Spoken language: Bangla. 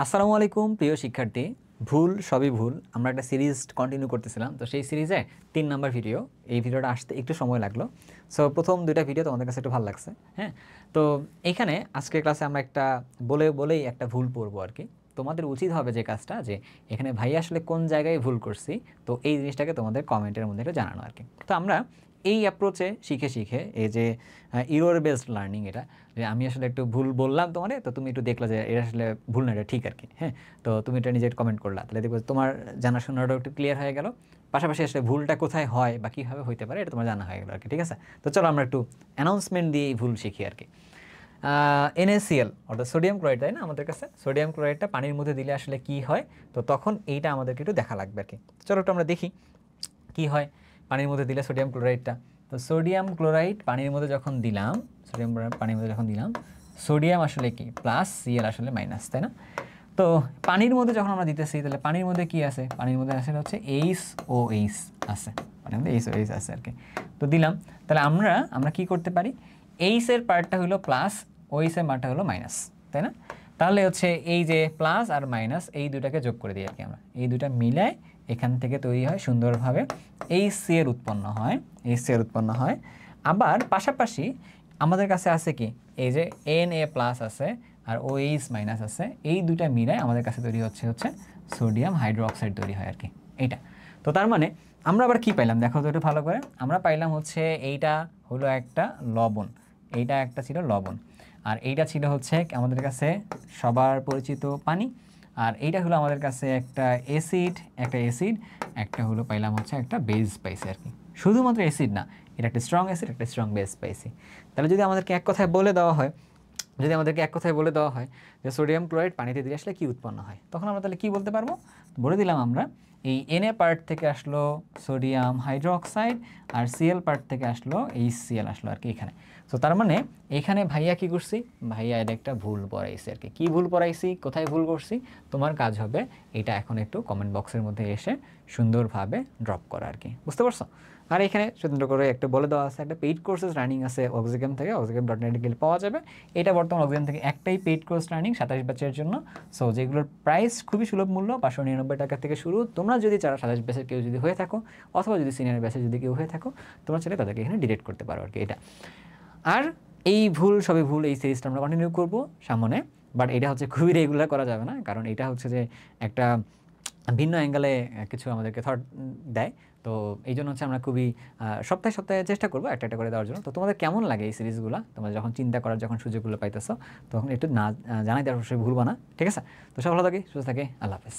আসসালামু আলাইকুম প্রিয় শিক্ষার্থী। ভুল সবই ভুল আমরা একটা সিরিজ কন্টিনিউ করতেছিলাম, তো সেই সিরিজে 3 নাম্বার ভিডিও। এই ভিডিওটা আসতে একটু সময় লাগলো। সো প্রথম 2টা ভিডিও তোমাদের কাছে একটু ভালো লাগছে, হ্যাঁ। তো এইখানে আজকের ক্লাসে আমরা একটা বলেই একটা ভুল পড়বো আর কি। তোমাদের উচিত হবে যে কাজটা, যে এখানে ভাই আসলে কোন জায়গায় ভুল করছি, তো এই জিনিসটাকে তোমাদের কমেন্টের মধ্যে একটু জানানো আর কি। তো আমরা এই অ্যাপ্রোচে শিখে এই যে ইরর বেসড লার্নিং, এটা যে আমি আসলে একটু ভুল বললাম তোমারে, তো তুমি একটু দেখলা যে এটা আসলে ভুল না, এটা ঠিক আর কি, হ্যাঁ। তো তুমি এটা নিজে কমেন্ট করলা, তাহলে দেখবো তোমার জানাশোনাটাও একটু ক্লিয়ার হয়ে গেল। পাশাপাশি আসলে ভুলটা কোথায় হয় বা কীভাবে হইতে পারে এটা তোমার জানা হয়ে গেল আর কি, ঠিক আছে। তো চলো আমরা একটু অ্যানাউন্সমেন্ট দিয়ে এই ভুল শিখি আর কি। NaCl অর্থাৎ সোডিয়াম ক্লোরাইড, তাই না? আমাদের কাছে সোডিয়াম ক্লোরাইডটা পানির মধ্যে দিলে আসলে কি হয়, তো তখন এইটা আমাদেরকে একটু দেখা লাগবে আর কি। চলো একটু আমরা দেখি কি হয় পানির মধ্যে দিলে সোডিয়াম ক্লোরাইডটা। তো সোডিয়াম ক্লোরাইড পানির মধ্যে যখন দিলাম, সোডিয়াম ক্লোরাইড পানির মধ্যে যখন দিলাম, সোডিয়াম আসলে কি প্লাস, Cl আসলে মাইনাস, তাই না? তো পানির মধ্যে যখন আমরা দিতেছি, তাহলে পানির মধ্যে কি আছে? পানির মধ্যে আসলে হচ্ছে HOH আছে, পানির মধ্যে HOH আছে আর কি। তো দিলাম, তাহলে আমরা কি করতে পারি? এইচ এর পার্টটা হলো প্লাস, OH এর পার্টটা হলো মাইনাস, তাই না? তাহলে হচ্ছে এই যে প্লাস আর মাইনাস এই দুটাকে যোগ করে দিই আর কি আমরা। এই দুটা মিলায় এখান থেকে তৈরি হয় সুন্দরভাবে HCl উৎপন্ন হয়। আবার পাশাপাশি আমাদের কাছে আছে কি, এই যে Na+ আছে আর OH- আছে, এই দুটা মিলায় আমাদের কাছে তৈরি হচ্ছে সোডিয়াম হাইড্রোক্সাইড তৈরি হয় আর কি, এইটা। তো তার মানে আমরা আবার কি পাইলাম দেখো তো একটু ভালো করে। আমরা পাইলাম হচ্ছে এইটা হলো একটা লবণ, এইটা একটা ছিল লবণ, আর এইটা ছিল হচ্ছে আমাদের কাছে সবার পরিচিত পানি, আর এইটা হলো আমাদের কাছে একটা অ্যাসিড, একটা হলো পাইলাম হচ্ছে একটা বেস পাইছি আর কি। শুধুমাত্র অ্যাসিড না, এটা একটা স্ট্রং অ্যাসিড, একটা স্ট্রং বেস পাইছি। তাহলে যদি আমাদেরকে এক কথায় বলে দেওয়া হয় যে সোডিয়াম ক্লোরাইড পানিতে দিলে আসলে কী উৎপন্ন হয়, তখন আমরা তাহলে কী বলতে পারবো? বলে দিলাম আমরা এই Na পার্ট থেকে আসলো সোডিয়াম হাইড্রোক্সাইড, আর Cl পার্ট থেকে আসলো HCl আসলো আর কি এখানে। তো তার মানে এখানে ভাইয়া কি করছি? ভাইয়া এটা একটা ভুল পড়াইছি আর কি। কী ভুল পড়াইছি, কোথায় ভুল করছি? তোমার কাজ হবে এটা এখন একটু কমেন্ট বক্সের মধ্যে এসে সুন্দরভাবে ড্রপ করা আর কি, বুঝতে পারছো? আর এখানে সুন্দর করে একটা বলে দেওয়া আছে, একটা পেইড কোর্সেস রানিং আছে অক্সিগেম থেকে, oxygem.net গেলে পাওয়া যাবে। এটা বর্তমান অক্সিগেম থেকে একটাই পেইড কোর্স রানিং 27 ব্যাচের জন্য। সো যেগুলোর প্রাইস খুবই সুলভ মূল্য, 599 টাকা থেকে শুরু। তোমরা যদি 27 ব্যাচের কেউ যদি হয়ে থাকো, অথবা যদি সিনিয়র ব্যাচের যদি কেউ হয়ে থাকো, তোমরা চাইলে তাদেরকে এখানে ডিরেক্ট করতে পারো আর কি, এটা। আর এই ভুল সবই ভুল এই সিরিজটা আমরা কন্টিনিউ করবো সামনে, বাট এটা হচ্ছে খুবই রেগুলার করা যাবে না, কারণ এটা হচ্ছে যে একটা ভিন্ন অ্যাঙ্গেলে কিছু আমাদেরকে থট দেয়। তো এই জন্য হচ্ছে আমরা খুবই সপ্তাহে চেষ্টা করবো একটা করে দেওয়ার জন্য। তো তোমাদের কেমন লাগে এই সিরিজগুলো? তোমরা যখন চিন্তা করার যখন সুযোগগুলো পাইতেছো, তখন একটু না জানাই দেওয়ার অবশ্যই ভুলবা না, ঠিক আছে? তো সব ভালো থাকে, সুস্থ থাকে, আল্লাহ হাফেজ।